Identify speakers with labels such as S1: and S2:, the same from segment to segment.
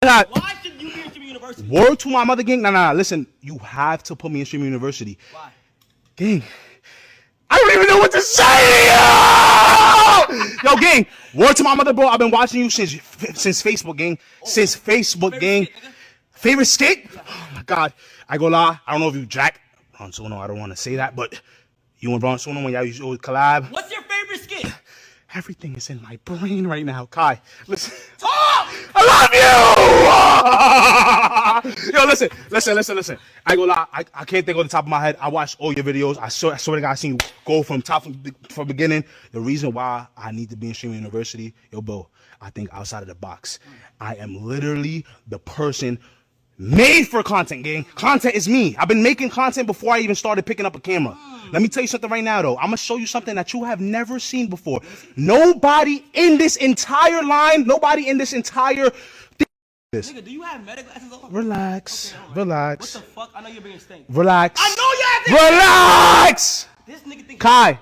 S1: Why should you be in Streamer University?
S2: Word to my mother, gang. Nah. Listen, you have to put me in Streamer University.
S1: Why?
S2: Gang, I don't even know what to say. Yo, gang, word to my mother, bro. I've been watching you since Facebook, gang. Since Facebook, gang. Favorite skit? Oh my God. I go lie. I don't know if you Jack Bron Suno. I don't want to say that, but you and Bron Suno when y'all used to collab.
S1: What's your favorite skit?
S2: Everything is in my brain right now. Kai, listen.
S1: Talk!
S2: I love you! Yo, listen. I go lie. I can't think on the top of my head. I watched all your videos. I swear to God, I seen you go from beginning. The reason why I need to be in Streamer University, yo, bro, I think outside of the box. I am literally the person made for content, gang. Content is me. I've been making content before I even started picking up a camera. Let me tell you something right now, though. I'm going to show you something that you have never seen before. Nobody in this entire line, nobody in this entire thing.
S1: Nigga, do you have medical glasses on?
S2: Relax.
S1: Okay,
S2: relax.
S1: What the fuck? I know you're being stank.
S2: Relax.
S1: I know you have this.
S2: Relax!
S1: This nigga think
S2: Kai,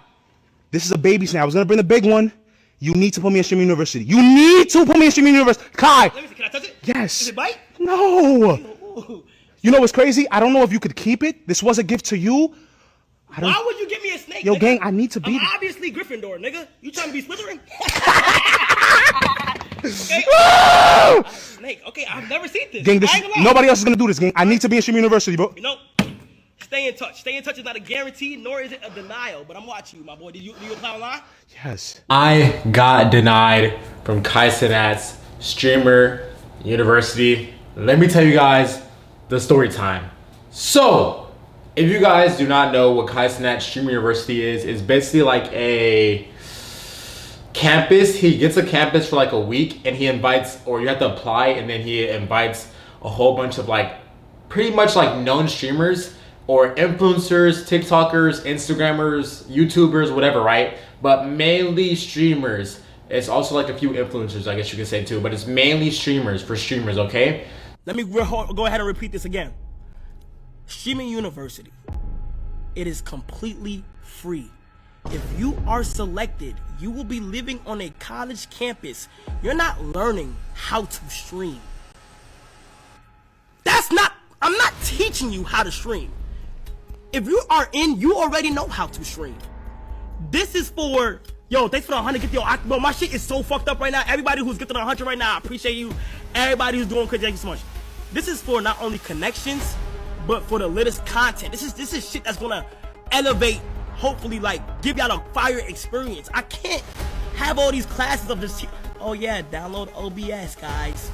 S2: this is a baby snap. I was going to bring the big one. You need to put me in Streamer University. You need to put me in Streamer University. Kai.
S1: Let me see. Can I touch it?
S2: Yes.
S1: Does it bite?
S2: No.
S1: Ooh.
S2: You know what's crazy? I don't know if you could keep it. This was a gift to you.
S1: Why would you give me a snake?
S2: Yo,
S1: nigga?
S2: gang, I need to be.
S1: I'm obviously Gryffindor, nigga. You trying to be Slytherin? Okay. Snake. Okay, I've never seen this.
S2: Gang, nobody else is gonna do this, gang. I need to be in Streamer University, bro.
S1: You know, stay in touch. Stay in touch is not a guarantee, nor is it a denial. But I'm watching you, my boy. Do you apply online?
S2: Yes.
S3: I got denied from Kai Cenat's Streamer University. Let me tell you guys the story time. So, if you guys do not know what Kai Cenat Streamer University is, it's basically like a campus. He gets a campus for like a week and he invites, or you have to apply, and then he invites a whole bunch of like pretty much like known streamers or influencers, TikTokers, Instagrammers, YouTubers, whatever, right? But mainly streamers. It's also like a few influencers, I guess you could say too, but it's mainly streamers for streamers, okay?
S1: Let me go ahead and repeat this again. Streaming University, it is completely free. If you are selected, you will be living on a college campus. You're not learning how to stream. I'm not teaching you how to stream. If you are in, you already know how to stream. This is for, yo, thanks for the 100, bro, my shit is so fucked up right now. Everybody who's getting 100 right now, I appreciate you. Everybody who's doing crazy, thank you so much. This is for not only connections, but for the latest content. This is shit that's gonna elevate, hopefully, like, give y'all a fire experience. I can't have all these classes of just, oh yeah, download OBS, guys.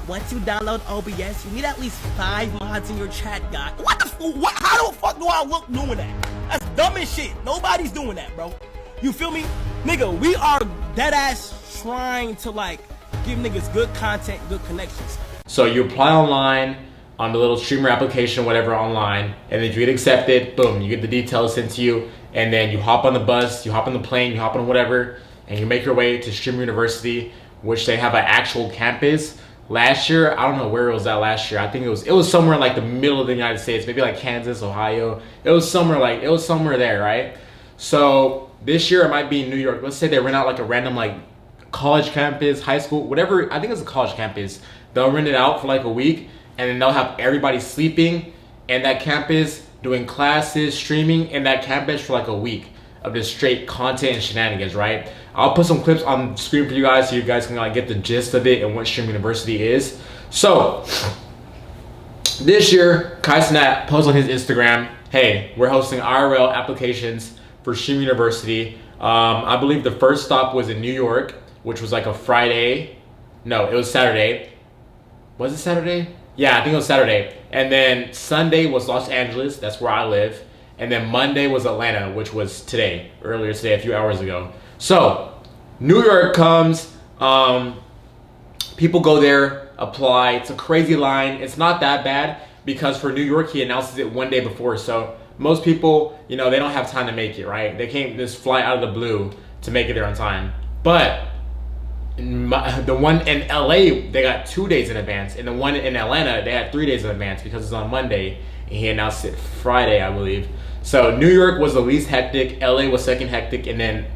S1: Once you download OBS, you need at least 5 mods in your chat, guys. How the fuck do I look doing that? That's dumb as shit. Nobody's doing that, bro. You feel me? Nigga, we are dead ass trying to, like, give niggas good content, good connections.
S3: So you apply online on the little streamer application, whatever, online, and then if you get accepted, boom, you get the details sent to you, and then you hop on the bus, you hop on the plane, you hop on whatever, and you make your way to Streamer University, which they have an actual campus. Last year, I don't know where it was at last year. I think it was somewhere in like the middle of the United States, maybe like Kansas, Ohio. It was somewhere there, right? So this year it might be in New York. Let's say they rent out like a random like college campus, high school, whatever. I think it's a college campus. They'll rent it out for like a week, and then they'll have everybody sleeping in that campus, doing classes, streaming in that campus for like a week of just straight content and shenanigans, right? I'll put some clips on the screen for you guys so you guys can like get the gist of it and what Streamer University is. So, this year, Kai Cenat posted on his Instagram, hey, we're hosting IRL applications for Streamer University. I believe the first stop was in New York, which was like a Friday. No, it was Saturday. Was it Saturday? Yeah, I think it was Saturday. And then Sunday was Los Angeles, that's where I live. And then Monday was Atlanta, which was today, earlier today, a few hours ago. So, New York comes, people go there, apply. It's a crazy line. It's not that bad because for New York, he announces it one day before. So, most people, you know, they don't have time to make it, right? They can't just fly out of the blue to make it there on time. But the one in LA, they got 2 days in advance. And the one in Atlanta, they had 3 days in advance because it's on Monday. And he announced it Friday, I believe. So New York was the least hectic. LA was second hectic. And then,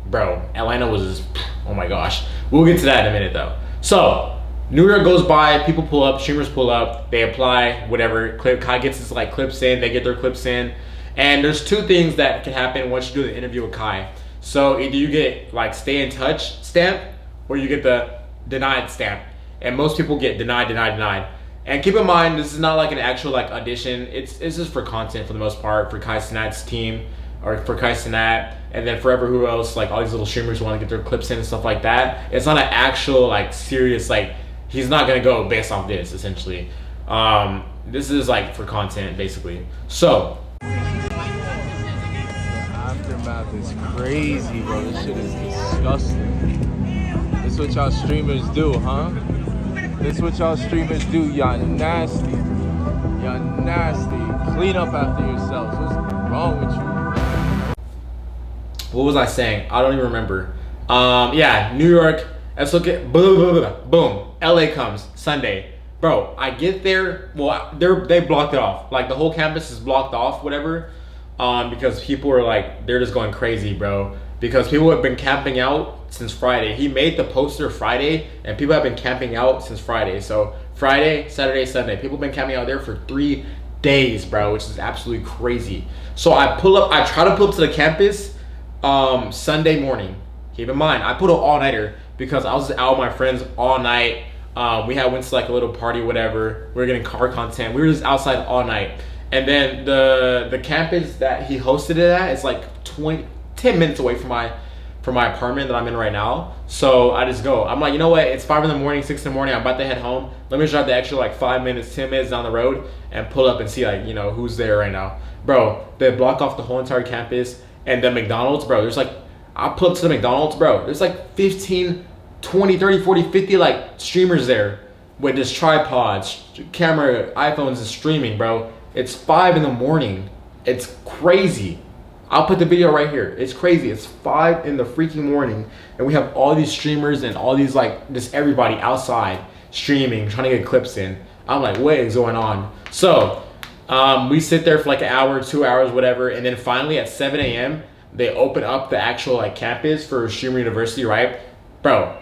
S3: bro, Atlanta was just, oh my gosh. We'll get to that in a minute though. So New York goes by, people pull up, streamers pull up, they apply, whatever. Kai gets his like clips in, they get their clips in. And there's two things that can happen once you do the interview with Kai. So either you get like stay in touch stamp, or you get the denied stamp. And most people get denied. And keep in mind, this is not like an actual like audition. It's just for content for the most part, for Kai Cenat's team, or for Kai Cenat, and then forever who else, like all these little streamers who want to get their clips in and stuff like that. It's not an actual like serious, like he's not gonna go based off this essentially. This is like for content basically. So
S4: aftermath is crazy, bro. This shit is disgusting. This what y'all streamers do, huh? This what y'all streamers do. Y'all nasty. Y'all nasty. Clean up after yourselves. What's wrong with you?
S3: what was I saying? I don't even remember. Yeah, New York. Let's look at boom. LA comes Sunday, bro. I get there. Well, they blocked it off. Like the whole campus is blocked off, whatever. Because people are like, they're just going crazy, bro. Because people have been camping out since Friday. He made the poster Friday, and people have been camping out since Friday. So Friday, Saturday, Sunday, people have been camping out there for 3 days, bro, which is absolutely crazy. So I try to pull up to the campus Sunday morning. Keep in mind, I put an all-nighter because I was out with my friends all night. We went to like a little party, whatever. We were getting car content. We were just outside all night. And then the campus that he hosted it at is like 10 minutes away from my apartment that I'm in right now. So I just go. I'm like, you know what? It's 5 in the morning, 6 in the morning. I'm about to head home. Let me drive the extra like 5 minutes, 10 minutes down the road and pull up and see like, you know, who's there right now. Bro, they block off the whole entire campus. And the McDonald's, bro, there's like, I pull up to the McDonald's, bro. There's like 15, 20, 30, 40, 50 like streamers there with just tripods, camera, iPhones and streaming, bro. It's 5 in the morning. It's crazy. I'll put the video right here. It's crazy. It's 5 in the freaking morning, and we have all these streamers and all these like just everybody outside streaming, trying to get clips in. I'm like, what is going on? So we sit there for like an hour, 2 hours, whatever, and then finally at 7 a.m. they open up the actual like campus for Streamer University, right? Bro,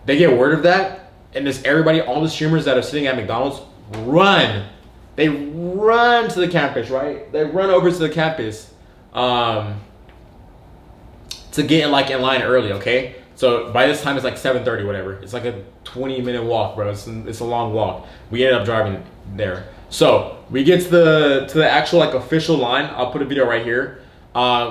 S3: they get word of that, and just everybody, all the streamers that are sitting at McDonald's run. They run to the campus, right? They run over to the campus to get in line early, okay? So by this time it's like 7:30, whatever. It's like a 20-minute walk, bro. It's a long walk. We ended up driving there. So we get to the actual like official line. I'll put a video right here.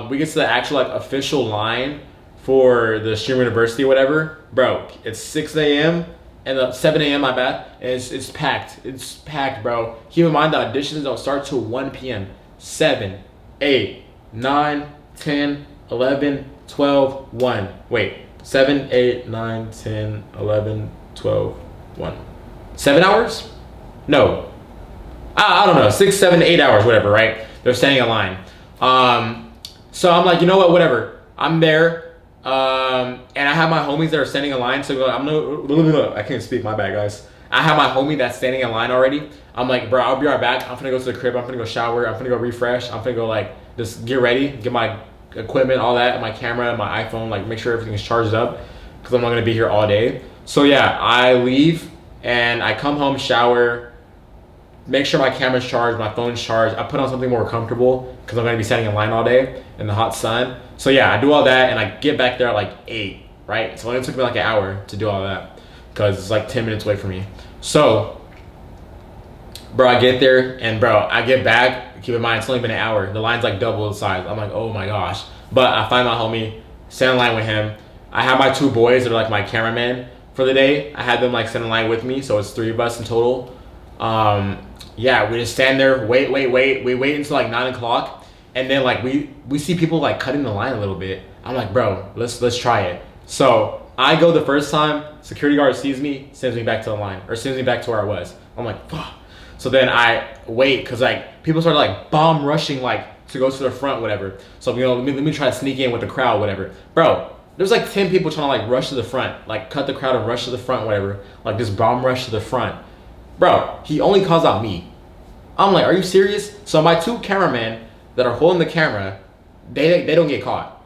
S3: We get to the actual like official line for the Streamer University, whatever. Bro, it's 6 a.m. and 7 a.m. my bad. And it's packed. It's packed, bro. Keep in mind the auditions don't start till 1 p.m. 7, 8, 9, 10, 11, 12, 1. Wait. 7, 8, 9, 10, 11, 12, 1. 7 hours? No. I don't know. 6, 7, 8 hours, whatever, right? They're standing in line. So I'm like, you know what? Whatever. I'm there. And I have my homies that are standing in line. So I can't speak. My bad, guys. I have my homie that's standing in line already. I'm like, bro, I'll be right back. I'm gonna go to the crib. I'm gonna go shower. I'm gonna go refresh. I'm gonna go like just get ready, get my equipment, all that, my camera, my iPhone, like make sure everything is charged up because I'm not gonna be here all day. So yeah, I leave and I come home, shower, make sure my camera's charged, my phone's charged. I put on something more comfortable because I'm gonna be standing in line all day in the hot sun. So yeah, I do all that and I get back there at like 8, right? So it took me like an hour to do all that because it's like 10 minutes away from me. So, bro, I get there and bro, I get back. Keep in mind, it's only been an hour. The line's like double the size. I'm like, oh my gosh. But I find my homie, stand in line with him. I have my 2 boys that are like my cameraman for the day. I had them like stand in line with me, so it's 3 of us in total. Yeah, we just stand there, wait. We wait until like 9 o'clock, and then like we see people like cutting the line a little bit. I'm like, bro, let's try it. So I go the first time, security guard sees me, sends me back to the line, or sends me back to where I was. I'm like, fuck. So then I wait, cause like people started like bomb rushing like to go to the front, whatever. So you know, let me try to sneak in with the crowd, whatever. Bro, there's like 10 people trying to like rush to the front, like cut the crowd and rush to the front, whatever. Like this bomb rush to the front. Bro, he only calls out me. I'm like, are you serious? So my 2 cameramen that are holding the camera, they don't get caught.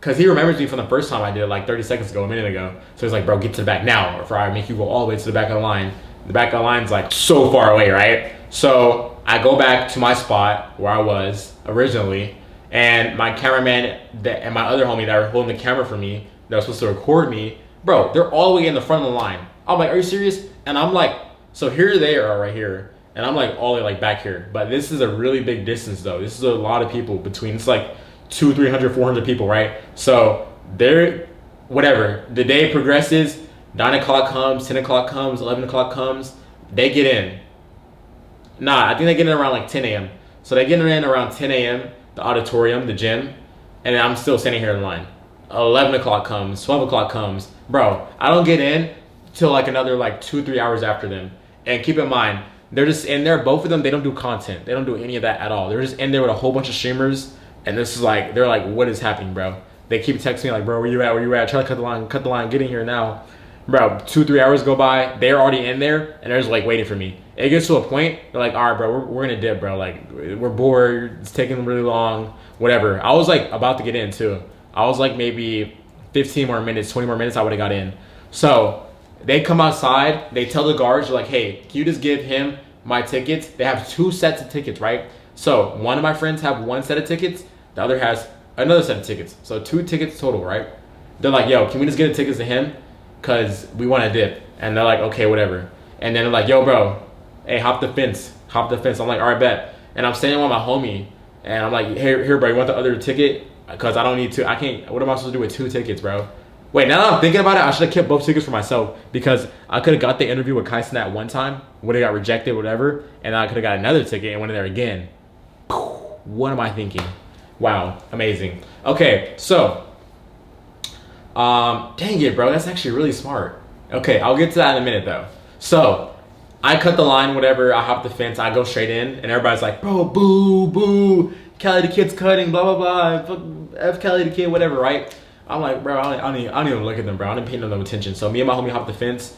S3: Because he remembers me from the first time I did it like 30 seconds ago, a minute ago. So he's like, bro, get to the back now, or I make you go all the way to the back of the line. The back of the line's like so far away, right? So I go back to my spot where I was originally, and my cameraman and my other homie that were holding the camera for me, that was supposed to record me, bro, they're all the way in the front of the line. I'm like, are you serious? And I'm like, so here they are right here, and I'm like all the way like back here. But this is a really big distance though. This is a lot of people between. It's like 200, 300, 400 people, right? So they're, whatever, the day progresses, 9 o'clock comes, 10 o'clock comes, 11 o'clock comes, they get in. Nah, I think they get in around like 10 a.m. So they get in around 10 a.m., the auditorium, the gym, and then I'm still standing here in line. 11 o'clock comes, 12 o'clock comes. Bro, I don't get in till like another like 2-3 hours after them. And keep in mind, they're just in there, both of them, they don't do content. They don't do any of that at all. They're just in there with a whole bunch of streamers. And this is like, they're like, what is happening, bro? They keep texting me like, bro, where you at? Where you at? Try to cut the line, get in here now. Bro, 2-3 hours go by, they're already in there, and they're just like waiting for me. It gets to a point, they're like, all right, bro, we're gonna dip, bro. Like, we're bored, it's taking really long, whatever. I was like about to get in too. I was like maybe 15 more minutes, 20 more minutes, I would've got in. So they come outside, they tell the guards, they're like, hey, can you just give him my tickets? They have 2 sets of tickets, right? So one of my friends have 1 set of tickets, the other has another set of tickets. So 2 tickets total, right? They're like, yo, can we just get the tickets to him? Cause we want to dip. And they're like, okay, whatever. And then they're like, yo, bro, hey, hop the fence. I'm like, all right, bet. And I'm standing with my homie, and I'm like, here, bro, you want the other ticket? Cause I don't need to, I can't, what am I supposed to do with 2 tickets, bro? Wait, now that I'm thinking about it, I should have kept both tickets for myself, because I could have got the interview with Kaisen at one time, would have got rejected, whatever, and I could have got another ticket and went in there again. What am I thinking? Wow, amazing. Okay, so, dang it, bro, that's actually really smart. Okay, I'll get to that in a minute though. So, I cut the line, whatever, I hop the fence, I go straight in, and everybody's like, bro, boo, boo, Kelly the kid's cutting, blah, blah, blah, F Kelly the kid, whatever, right? I'm like, bro, I don't even look at them, bro. I didn't pay no attention. So me and my homie hop the fence,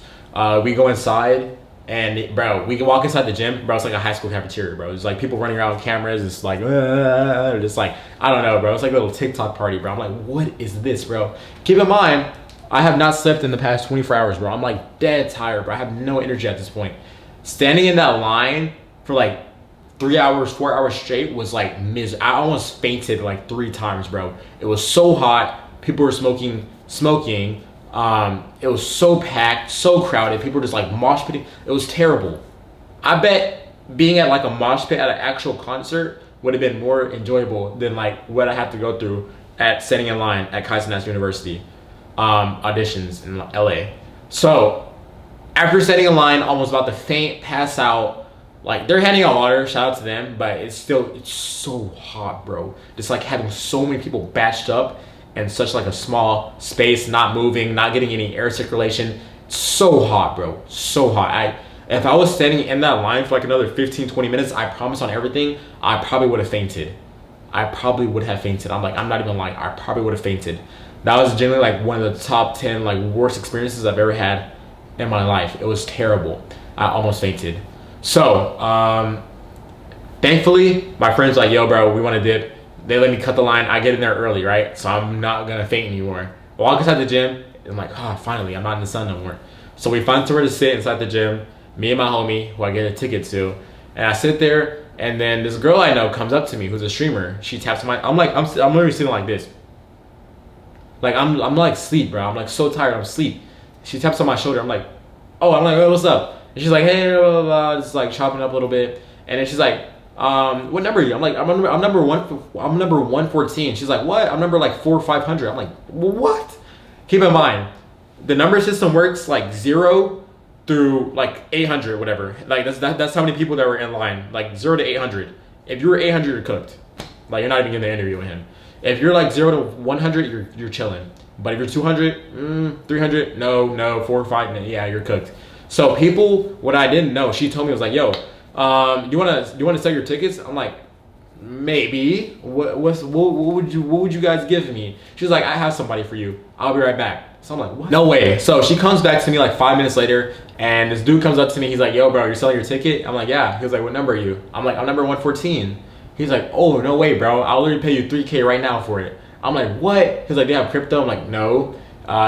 S3: we go inside, and bro, we can walk inside the gym, bro. It's like a high school cafeteria, bro. It's like people running around with cameras. It's like, just like, I don't know, bro. It's like a little TikTok party, bro. I'm like, what is this, bro? Keep in mind, I have not slept in the past 24 hours, bro. I'm like dead tired, bro. I have no energy at this point. Standing in that line for like 3 hours, 4 hours straight was like I almost fainted like 3 times, bro. It was so hot. People were smoking. It was so packed, so crowded. People were just like mosh pitting. It was terrible. I bet being at like a mosh pit at an actual concert would have been more enjoyable than like what I have to go through at standing in line at Kaisen National University auditions in LA. So after standing in line, almost about to faint, pass out. Like, they're handing out water, shout out to them, but it's so hot, bro. Just like having so many people batched up in such like a small space, not moving, not getting any air circulation. So hot, bro, so hot. If I was standing in that line for like another 15-20 minutes, I promise on everything, I probably would have fainted. I'm not even lying, I probably would have fainted. That was generally like one of the top 10 like worst experiences I've ever had in my life. It was terrible. I almost fainted. So, thankfully, my friend's like, yo, bro, we want to dip. They let me cut the line. I get in there early, right? So I'm not going to faint anymore. Walk inside the gym. I'm like, finally, I'm not in the sun no more. So we find somewhere to sit inside the gym. Me and my homie, who I get a ticket to. And I sit there, and then this girl I know comes up to me, who's a streamer. She taps my, I'm literally sitting like this. Like, I'm like asleep, bro. I'm like so tired, I'm asleep. She taps on my shoulder. I'm like, hey, what's up? And she's like, hey, blah, blah, blah, just like chopping up a little bit. And then she's like, what number are you? I'm like, I'm number 114. She's like, what? I'm number like 400 or 500. I'm like, what? Keep in mind, the number system works like 0 through like 800 or whatever. Like that's how many people that were in line, like 0 to 800. If you were 800, you're cooked. Like, you're not even getting the interview with him. If you're like 0 to 100, you're chilling. But if you're 200, 300, no, 4 or 5, yeah, you're cooked. So people, what I didn't know, she told me, was like, yo, you wanna sell your tickets? I'm like, maybe. What would you guys give me? She's like, I have somebody for you. I'll be right back. So I'm like, what? No way. So she comes back to me like 5 minutes later, and this dude comes up to me. He's like, yo, bro, you're selling your ticket? I'm like, yeah. He was like, what number are you? I'm like, I'm number 114. He's like, oh, no way, bro. I'll literally pay you $3K right now for it. I'm like, what? He's like, they have crypto? I'm like, no.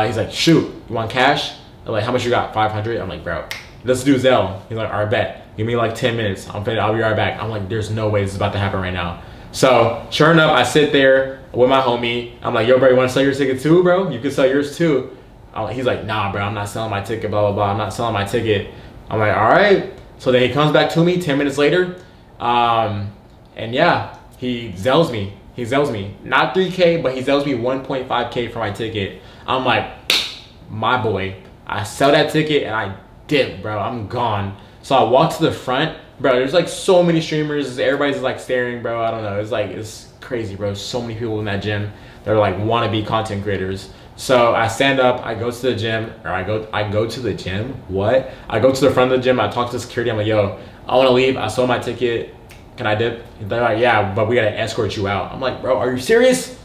S3: He's like, shoot, you want cash? I'm like, how much you got? 500? I'm like, bro, let's do Zelle. He's like, all right, bet. Give me like 10 minutes. I'll be right back. I'm like, there's no way this is about to happen right now. So sure enough, I sit there with my homie. I'm like, yo, bro, you want to sell your ticket too, bro? You can sell yours too. He's like, nah, bro, I'm not selling my ticket, blah, blah, blah. I'm not selling my ticket. I'm like, all right. So then he comes back to me 10 minutes later. And yeah, he Zells me. He Zells me. Not 3K, but he Zells me 1.5K for my ticket. I'm like, my boy. I sell that ticket and I dip, bro. I'm gone. So I walk to the front. Bro, there's like so many streamers. Everybody's like staring, bro. I don't know. It's crazy, bro. So many people in that gym. They're like wannabe content creators. So I stand up, I go to the gym, or I go to the gym. What? I go to the front of the gym. I talk to security. I'm like, yo, I want to leave. I sold my ticket. Can I dip? They're like, yeah, but we gotta escort you out. I'm like, bro, are you serious?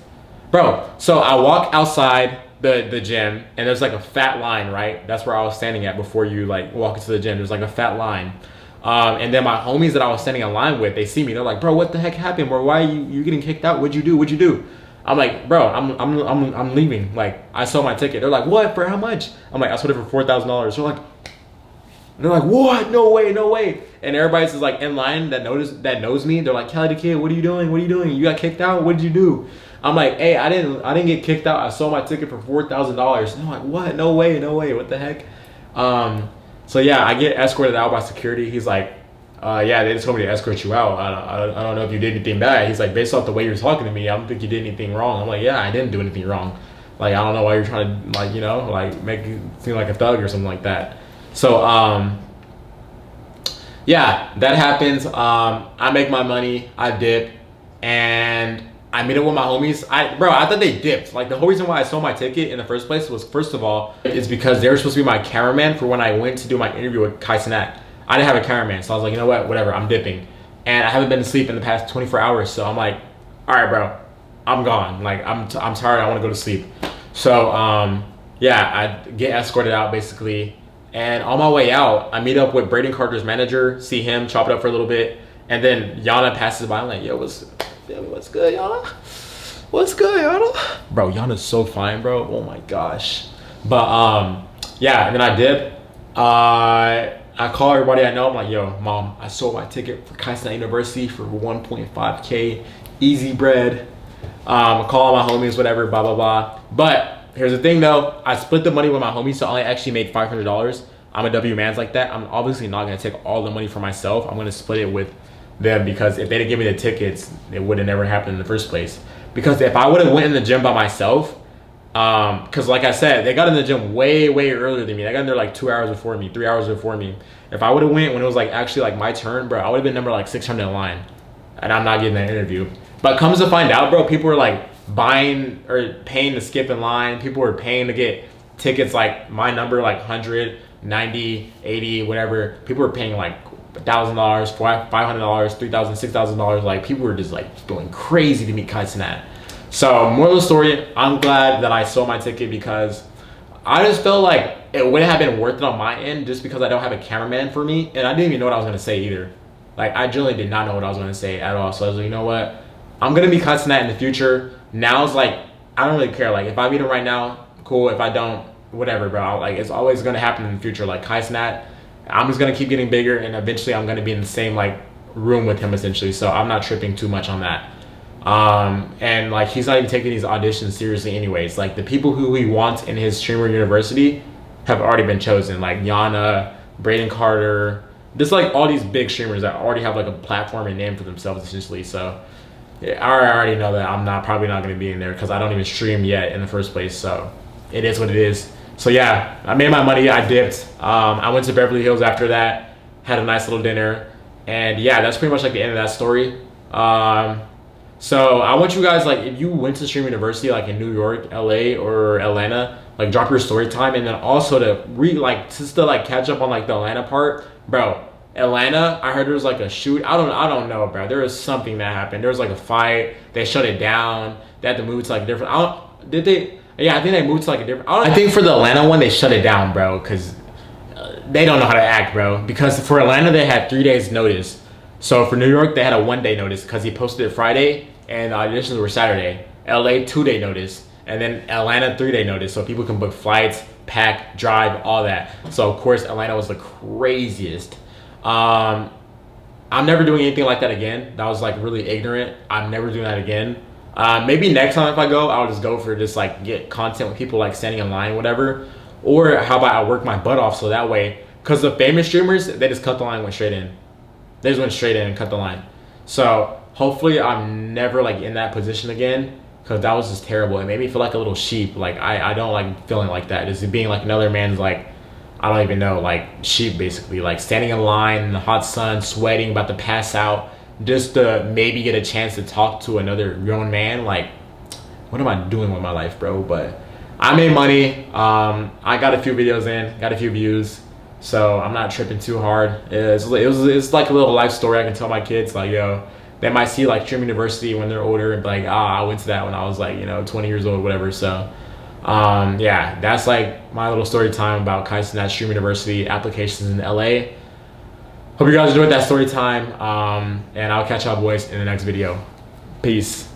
S3: Bro, so I walk outside the gym and there's like a fat line, right? That's where I was standing at before you like walk into the gym. There's like a fat line. And then my homies that I was standing in line with, they see me. They're like, bro, what the heck happened? Bro, why are you getting kicked out? What'd you do? I'm like, bro, I'm leaving. Like, I sold my ticket. They're like, what? For how much? I'm like, I sold it for $4,000. They're like, what? No way. And everybody's just like in line that knows me. They're like, Cali the Kid, what are you doing? You got kicked out? What did you do? I'm like, hey, I didn't get kicked out. I sold my ticket for $4,000. And I'm like, what? No way. What the heck? So yeah, I get escorted out by security. He's like, yeah, they just told me to escort you out. I don't know if you did anything bad. He's like, based off the way you're talking to me, I don't think you did anything wrong. I'm like, yeah, I didn't do anything wrong. Like, I don't know why you're trying to, like, you know, like make you seem like a thug or something like that. So, yeah, that happens. I make my money, I dip, and I meet up with my homies. Bro, I thought they dipped. Like, the whole reason why I sold my ticket in the first place was, first of all, is because they were supposed to be my cameraman for when I went to do my interview with Kai Cenat. I didn't have a cameraman, so I was like, you know what, whatever, I'm dipping. And I haven't been to sleep in the past 24 hours, so I'm like, all right, bro, I'm gone. Like, I'm tired, I want to go to sleep. So, yeah, I get escorted out, basically. And on my way out, I meet up with Braden Carter's manager, see him, chop it up for a little bit. And then Yana passes by. I'm like, yo, what's good, Yana? What's good, Yana? Bro, Yana's so fine, bro. Oh my gosh. But yeah, and then I dip. I call everybody I know. I'm like, yo, mom, I sold my ticket for Kai Cenat University for 1.5K, easy bread. I call all my homies, whatever, blah, blah, blah. But here's the thing though, I split the money with my homies, so I actually made $500. I'm a W man's like that. I'm obviously not gonna take all the money for myself. I'm gonna split it with them, because if they didn't give me the tickets, it would have never happened in the first place. Because if I would have went in the gym by myself, because like I said, they got in the gym way earlier than me. They got in there like 2 hours before me, 3 hours before me. If I would have went when it was like actually like my turn, bro, I would have been number like 600 in line, and I'm not getting that interview. But comes to find out, bro, people were like buying or paying to skip in line. People were paying to get tickets, like my number, like 100, 90, 80, whatever. People were paying like $1,000, $500, $3,000, $6,000. Like, people were just like going crazy to meet Kai Cenat. So moral of the story, I'm glad that I sold my ticket, because I just felt like it wouldn't have been worth it on my end, just because I don't have a cameraman for me, and I didn't even know what I was gonna say either. Like, I generally did not know what I was gonna say at all. So I was like, you know what? I'm gonna meet Kai Cenat in the future. Now it's like, I don't really care. Like, if I meet him right now, cool. If I don't, whatever, bro. Like, it's always gonna happen in the future. Like, Kai Cenat, I'm just gonna keep getting bigger, and eventually I'm gonna be in the same like room with him, essentially. So I'm not tripping too much on that. And like, he's not even taking these auditions seriously anyways. Like, the people who he wants in his streamer university have already been chosen, like Yana, Braden Carter, just like all these big streamers that already have like a platform and name for themselves, essentially. So yeah, I already know that I'm probably not going to be in there, because I don't even stream yet in the first place. So it is what it is. So yeah, I made my money, I dipped. I went to Beverly Hills after that, had a nice little dinner, and yeah, that's pretty much like the end of that story. So I want you guys, like, if you went to Stream University, like in New York, LA, or Atlanta, like, drop your story time. And then also to catch up on like the Atlanta part, bro. Atlanta, I heard there was like a shoot. I don't know, bro. There was something that happened. There was like a fight. They shut it down. They had to move to like a different. Did they? Yeah, I think they moved to like a different. I think for the Atlanta one, they shut it down, bro, because they don't know how to act, bro. Because for Atlanta, they had 3 days notice. So for New York, they had a 1 day notice, because he posted it Friday and the auditions were Saturday. LA 2-day notice, and then Atlanta 3-day notice, so people can book flights, pack, drive, all that. So of course Atlanta was the craziest. I'm never doing anything like that again. That was like really ignorant. I'm never doing that again. Maybe next time if I go, I'll just go for just like get content with people like standing in line, whatever. Or how about I work my butt off so that way, because the famous streamers, they just cut the line, went straight in. They just went straight in and cut the line. So hopefully I'm never like in that position again, because that was just terrible. It made me feel like a little sheep. Like I don't like feeling like that. Just being like another man's like, I don't even know, like sheep basically, like standing in line in the hot sun, sweating, about to pass out, just to maybe get a chance to talk to another grown man. Like, what am I doing with my life, bro? But I made money. I got a few videos in, got a few views, so I'm not tripping too hard. It's like a little life story I can tell my kids. Like, yo, they might see like Stream University when they're older and be like, I went to that when I was like, 20 years old, whatever. So yeah, that's like my little story time about Kaisen at Stream University applications in LA. Hope you guys enjoyed that story time, and I'll catch y'all boys in the next video. Peace.